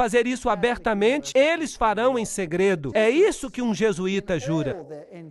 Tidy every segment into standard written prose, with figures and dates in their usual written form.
fazer isso abertamente, eles farão em segredo. É isso que um jesuíta jura.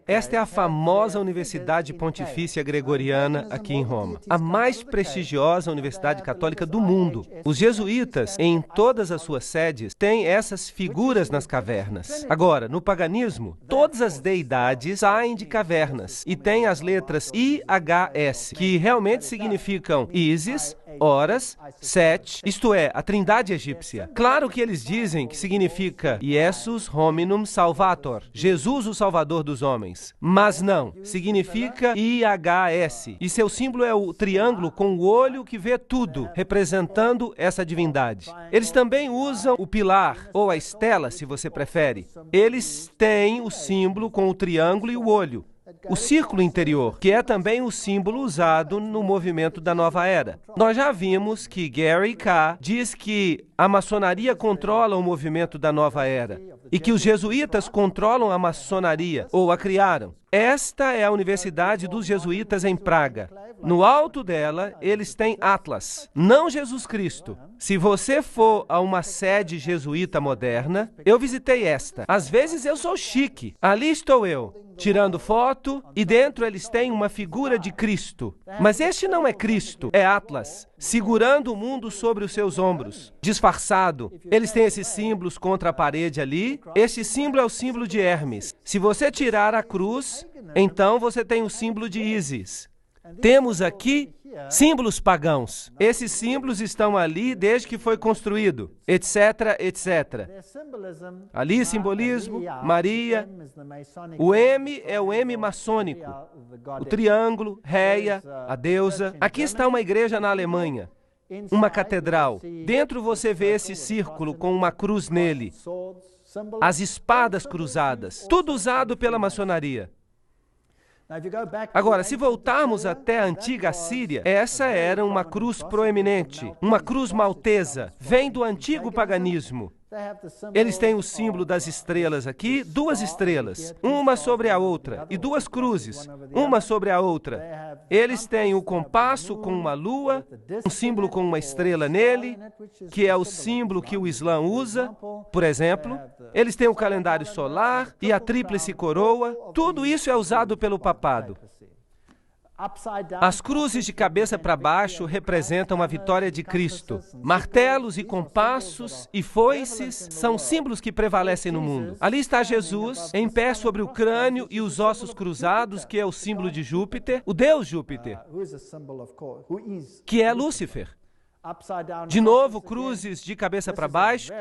Esta é a famosa Universidade Pontifícia Gregoriana aqui em Roma, a mais prestigiosa universidade católica do mundo. Os jesuítas, em todas as suas sedes, têm essas figuras nas cavernas. Agora, no paganismo, todas as deidades saem de cavernas e têm as letras IHS, que realmente significam Isis, Horus, Set, isto é, a trindade egípcia. Claro que eles dizem que significa Jesus Hominum Salvator, Jesus o Salvador dos homens, mas não, significa IHS, e seu símbolo é o triângulo com o olho que vê tudo, representando essa divindade. Eles também usam o pilar, ou a estela, se você prefere. Eles têm o símbolo com o triângulo e o olho. O círculo interior, que é também o símbolo usado no movimento da Nova Era. Nós já vimos que Gary K. diz que a maçonaria controla o movimento da Nova Era e que os jesuítas controlam a maçonaria, ou a criaram. Esta é a Universidade dos Jesuítas em Praga. No alto dela, eles têm Atlas, não Jesus Cristo. Se você for a uma sede jesuíta moderna, eu visitei esta. Às vezes eu sou chique. Ali estou eu, tirando foto, e dentro eles têm uma figura de Cristo. Mas este não é Cristo, é Atlas, segurando o mundo sobre os seus ombros, disfarçado. Eles têm esses símbolos contra a parede ali. Este símbolo é o símbolo de Hermes. Se você tirar a cruz, então você tem o símbolo de Ísis. Temos aqui símbolos pagãos. Esses símbolos estão ali desde que foi construído, etc, etc. Ali, simbolismo, Maria. O M é o M maçônico. O triângulo, Réia, a deusa. Aqui está uma igreja na Alemanha, uma catedral. Dentro você vê esse círculo com uma cruz nele. As espadas cruzadas. Tudo usado pela maçonaria. Agora, se voltarmos até a antiga Síria, essa era uma cruz proeminente, uma cruz maltesa, vem do antigo paganismo. Eles têm o símbolo das estrelas aqui, duas estrelas, uma sobre a outra, e duas cruzes, uma sobre a outra. Eles têm o compasso com uma lua, um símbolo com uma estrela nele, que é o símbolo que o Islã usa, por exemplo. Eles têm o calendário solar e a tríplice coroa. Tudo isso é usado pelo papado. As cruzes de cabeça para baixo representam a vitória de Cristo. Martelos e compassos e foices são símbolos que prevalecem no mundo. Ali está Jesus, em pé sobre o crânio e os ossos cruzados, que é o símbolo de Júpiter, o deus Júpiter, que é Lúcifer. De novo, cruzes de cabeça para baixo.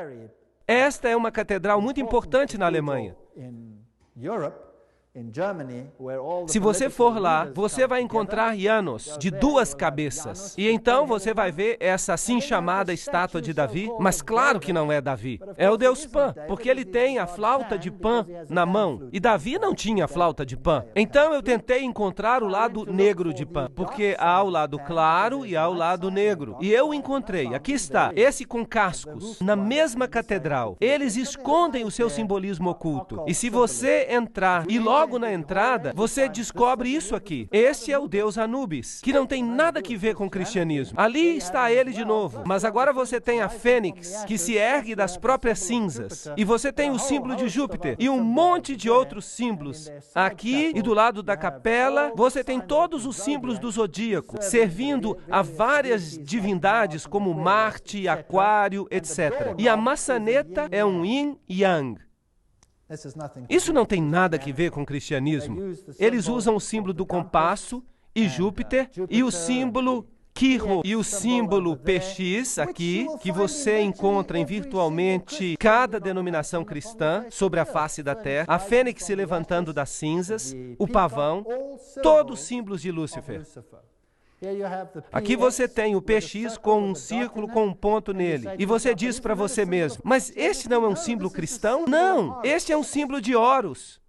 Esta é uma catedral muito importante na Alemanha. Se você for lá, você vai encontrar Janos de duas cabeças. E então você vai ver essa assim chamada estátua de Davi, mas claro que não é Davi. É o deus Pan, porque ele tem a flauta de Pan na mão. E Davi não tinha flauta de Pan. Então eu tentei encontrar o lado negro de Pan, porque há o lado claro e há o lado negro. E eu encontrei, aqui está, esse com cascos, na mesma catedral. Eles escondem o seu simbolismo oculto. E se você entrar e logo na entrada, você descobre isso aqui. Este é o deus Anubis, que não tem nada que ver com o cristianismo. Ali está ele de novo. Mas agora você tem a fênix, que se ergue das próprias cinzas. E você tem o símbolo de Júpiter e um monte de outros símbolos. Aqui e do lado da capela, você tem todos os símbolos do zodíaco, servindo a várias divindades como Marte, Aquário, etc. E a maçaneta é um yin e yang. Isso não tem nada a ver com o cristianismo. Eles usam o símbolo do compasso e Júpiter e o símbolo Quirro e o símbolo PX aqui, que você encontra em virtualmente cada denominação cristã sobre a face da terra, a fênix se levantando das cinzas, o pavão, todos símbolos de Lúcifer. Aqui você tem o PX com um círculo com um ponto nele. E você diz para você mesmo, mas este não é um símbolo cristão? Não, este é um símbolo de Horus.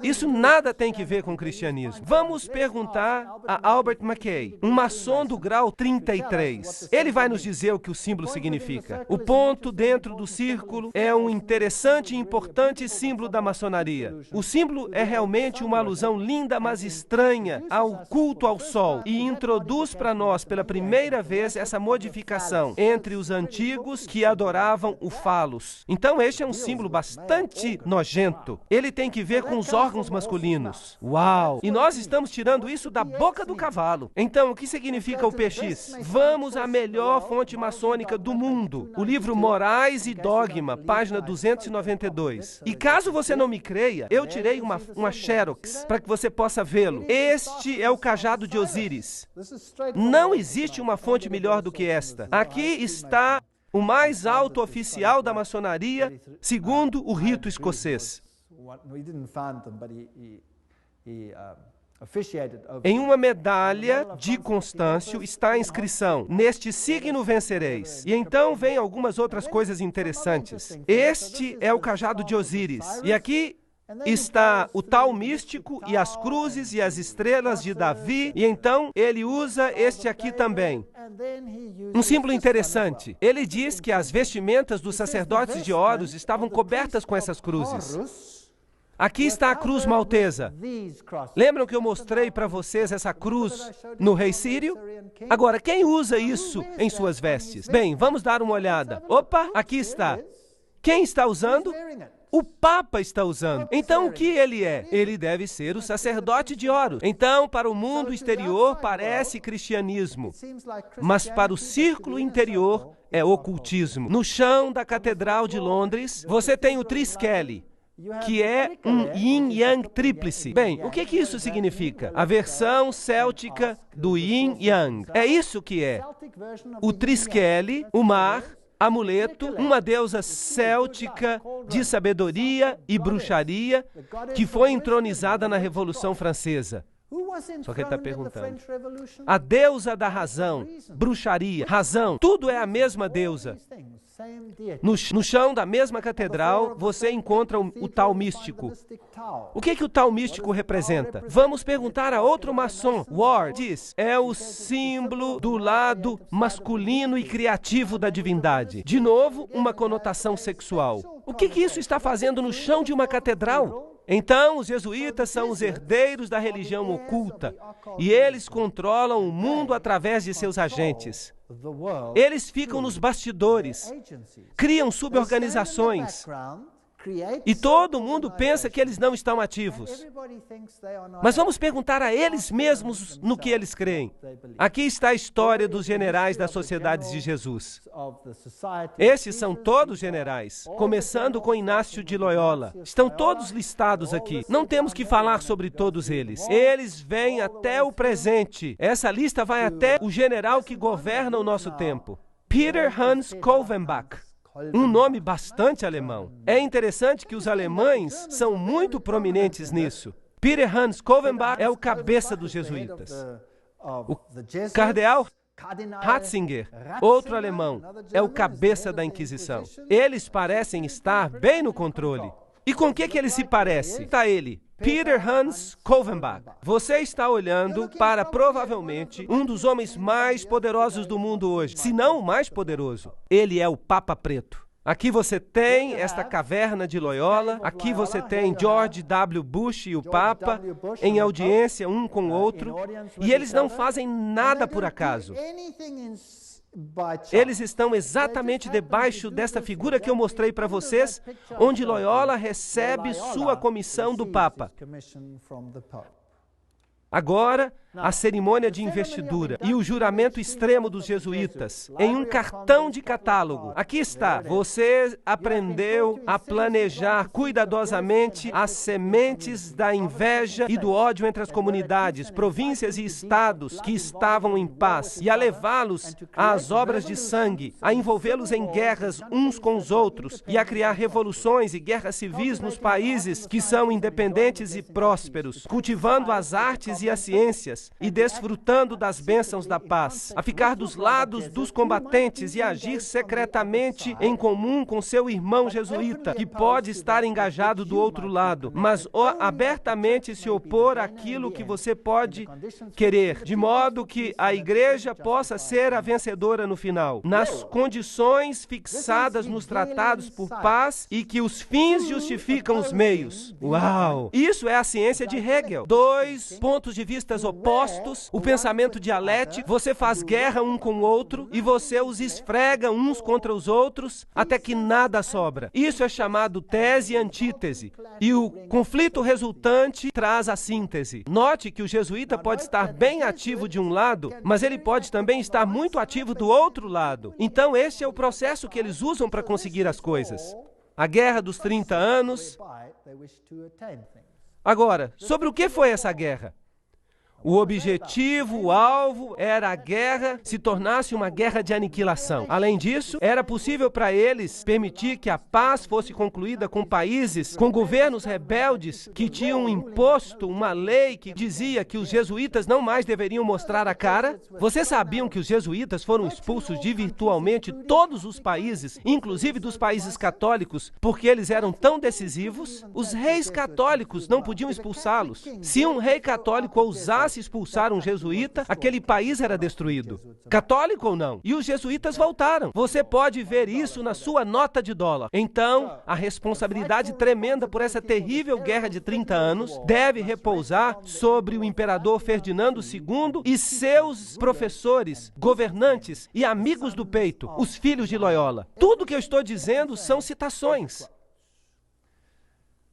Isso nada tem que ver com o cristianismo. Vamos perguntar a Albert Mackay, um maçom do grau 33. Ele vai nos dizer o que o símbolo significa. O ponto dentro do círculo é um interessante e importante símbolo da maçonaria. O símbolo é realmente uma alusão linda, mas estranha ao culto ao sol e introduz para nós pela primeira vez essa modificação entre os antigos que adoravam o falos. Então este é um símbolo bastante nojento. Ele tem que ver com os órgãos masculinos. Uau! E nós estamos tirando isso da boca do cavalo. Então, o que significa o PX? Vamos à melhor fonte maçônica do mundo. O livro Morais e Dogma, página 292. E caso você não me creia, eu tirei uma xerox para que você possa vê-lo. Este é o cajado de Osíris. Não existe uma fonte melhor do que esta. Aqui está o mais alto oficial da maçonaria, segundo o rito escocês. Em uma medalha de Constâncio está a inscrição: neste signo vencereis. E então vem algumas outras coisas interessantes. Este é o cajado de Osíris. E aqui está o tal místico e as cruzes e as estrelas de Davi. E então ele usa este aqui também. Um símbolo interessante. Ele diz que as vestimentas dos sacerdotes de Horus estavam cobertas com essas cruzes. Aqui está a cruz maltesa. Lembram que eu mostrei para vocês essa cruz no rei sírio? Agora, quem usa isso em suas vestes? Bem, vamos dar uma olhada. Opa, aqui está. Quem está usando? O Papa está usando. Então, o que ele é? Ele deve ser o sacerdote de Horus. Então, para o mundo exterior, parece cristianismo. Mas para o círculo interior, é ocultismo. No chão da Catedral de Londres, você tem o Triskele, que é um yin-yang tríplice. Bem, o que isso significa? A versão céltica do yin-yang. É isso que é. O Triskele, o mar, amuleto, uma deusa céltica de sabedoria e bruxaria que foi entronizada na Revolução Francesa. Só que ele está perguntando. A deusa da razão, bruxaria, razão, tudo é a mesma deusa. No chão da mesma catedral, você encontra o tal místico. O que o tal místico representa? Vamos perguntar a outro maçom. Ward diz, é o símbolo do lado masculino e criativo da divindade. De novo, uma conotação sexual. O que isso está fazendo no chão de uma catedral? Então, os jesuítas são os herdeiros da religião oculta e eles controlam o mundo através de seus agentes. Eles ficam nos bastidores, criam suborganizações e todo mundo pensa que eles não estão ativos. Mas vamos perguntar a eles mesmos no que eles creem. Aqui está a história dos generais das Sociedades de Jesus. Esses são todos generais, começando com Inácio de Loyola. Estão todos listados aqui. Não temos que falar sobre todos eles. Eles vêm até o presente. Essa lista vai até o general que governa o nosso tempo. Peter Hans Kolvenbach. Um nome bastante alemão. É interessante que os alemães são muito prominentes nisso. Peter Hans Kolvenbach é o cabeça dos jesuítas. O cardeal Ratzinger, outro alemão, é o cabeça da Inquisição. Eles parecem estar bem no controle. E com o que ele se parece? Está ele, Peter Hans Kolvenbach. Você está olhando para, provavelmente, um dos homens mais poderosos do mundo hoje, se não o mais poderoso. Ele é o Papa Preto. Aqui você tem esta caverna de Loyola, aqui você tem George W. Bush e o Papa em audiência um com o outro, e eles não fazem nada por acaso. Eles estão exatamente debaixo desta figura que eu mostrei para vocês, onde Loyola recebe sua comissão do Papa. Agora, a cerimônia de investidura e o juramento extremo dos jesuítas, em um cartão de catálogo. Aqui está. Você aprendeu a planejar cuidadosamente as sementes da inveja e do ódio entre as comunidades, províncias e estados que estavam em paz, e a levá-los às obras de sangue, a envolvê-los em guerras uns com os outros, e a criar revoluções e guerras civis nos países que são independentes e prósperos, cultivando as artes e as ciências, paz e desfrutando das bênçãos da paz, a ficar dos lados dos combatentes e agir secretamente em comum com seu irmão jesuíta, que pode estar engajado do outro lado, mas abertamente se opor àquilo que você pode querer, de modo que a igreja possa ser a vencedora no final, nas condições fixadas nos tratados por paz e que os fins justificam os meios. Uau! Isso é a ciência de Hegel. Dois pontos de vista opostos, o pensamento dialético, você faz guerra um com o outro e você os esfrega uns contra os outros até que nada sobra. Isso é chamado tese e antítese. E o conflito resultante traz a síntese. Note que o jesuíta pode estar bem ativo de um lado, mas ele pode também estar muito ativo do outro lado. Então, este é o processo que eles usam para conseguir as coisas. A Guerra dos 30 Anos. Agora, sobre o que foi essa guerra? O objetivo, o alvo, era a guerra se tornasse uma guerra de aniquilação. Além disso, era possível para eles permitir que a paz fosse concluída com países, com governos rebeldes que tinham imposto uma lei que dizia que os jesuítas não mais deveriam mostrar a cara. Vocês sabiam que os jesuítas foram expulsos de virtualmente todos os países, inclusive dos países católicos, porque eles eram tão decisivos? Os reis católicos não podiam expulsá-los. Se um rei católico ousasse expulsar um jesuíta, aquele país era destruído. Católico ou não? E os jesuítas voltaram. Você pode ver isso na sua nota de dólar. Então, a responsabilidade tremenda por essa terrível guerra de 30 anos deve repousar sobre o imperador Ferdinando II e seus professores, governantes e amigos do peito, os filhos de Loyola. Tudo que eu estou dizendo são citações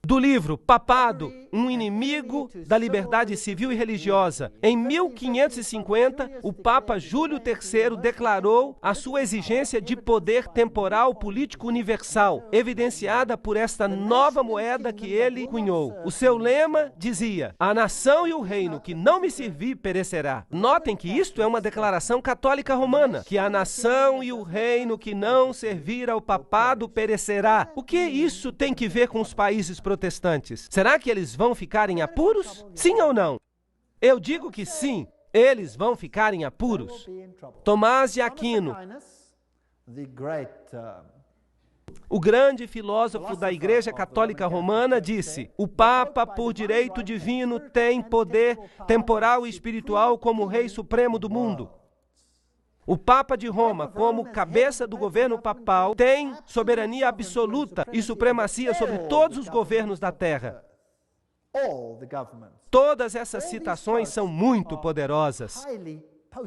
do livro Papado, um inimigo da liberdade civil e religiosa. Em 1550, o Papa Júlio III declarou a sua exigência de poder temporal político universal, evidenciada por esta nova moeda que ele cunhou. O seu lema dizia: a nação e o reino que não me servir perecerá. Notem que isto é uma declaração católica romana, que a nação e o reino que não servir ao papado perecerá. O que isso tem que ver com os países protestantes? Será que eles vão ficar em apuros? Sim ou não? Eu digo que sim, eles vão ficar em apuros. Tomás de Aquino, o grande filósofo da Igreja Católica Romana, disse: o Papa, por direito divino, tem poder temporal e espiritual como Rei Supremo do mundo. O Papa de Roma, como cabeça do governo papal, tem soberania absoluta e supremacia sobre todos os governos da terra. Todas essas citações são muito poderosas.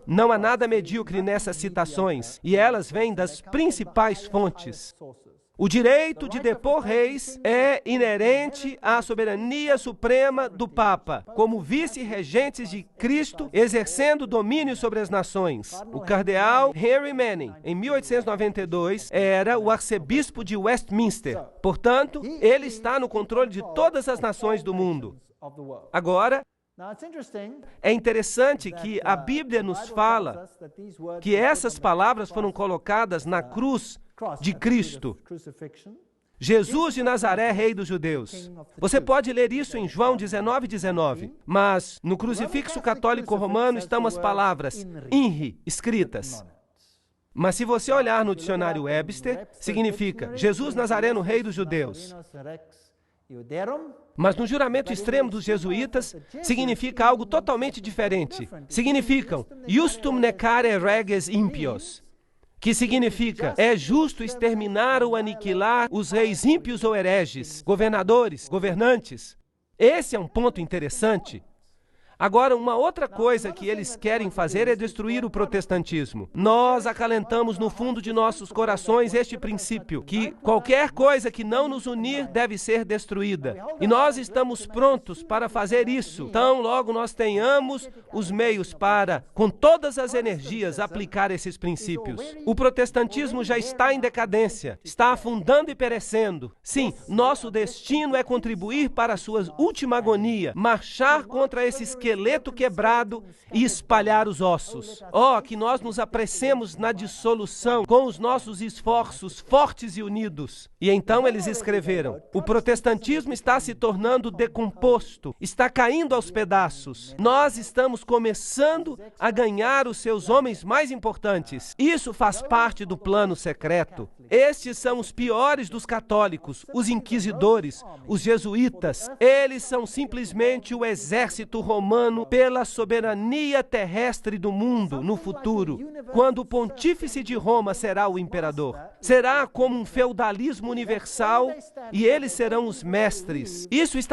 Não há nada medíocre nessas citações, e elas vêm das principais fontes. O direito de depor reis é inerente à soberania suprema do Papa, como vice-regentes de Cristo, exercendo domínio sobre as nações. O cardeal Henry Manning, em 1892, era o arcebispo de Westminster. Portanto, ele está no controle de todas as nações do mundo. Agora, é interessante que a Bíblia nos fala que essas palavras foram colocadas na cruz de Cristo. Jesus de Nazaré, Rei dos Judeus. Você pode ler isso em João 19:19. Mas no crucifixo católico romano estão as palavras INRI escritas. Mas se você olhar no dicionário Webster, significa Jesus Nazareno, Rei dos Judeus. Mas no juramento extremo dos jesuítas, significa algo totalmente diferente. Significam Justum necare reges impios, que significa, é justo exterminar ou aniquilar os reis ímpios ou hereges, governadores, governantes. Esse é um ponto interessante. Agora, uma outra coisa que eles querem fazer é destruir o protestantismo. Nós acalentamos no fundo de nossos corações este princípio, que qualquer coisa que não nos unir deve ser destruída. E nós estamos prontos para fazer isso. Então, logo nós tenhamos os meios para, com todas as energias, aplicar esses princípios. O protestantismo já está em decadência, está afundando e perecendo. Sim, nosso destino é contribuir para a sua última agonia, marchar contra esse esquema esqueleto quebrado e espalhar os ossos. Oh, que nós nos apressemos na dissolução com os nossos esforços fortes e unidos. E então eles escreveram: o protestantismo está se tornando decomposto, está caindo aos pedaços. Nós estamos começando a ganhar os seus homens mais importantes. Isso faz parte do plano secreto. Estes são os piores dos católicos, os inquisidores, os jesuítas. Eles são simplesmente o exército romano pela soberania terrestre do mundo no futuro, quando o pontífice de Roma será o imperador. Será como um feudalismo universal e eles serão os mestres. Isso está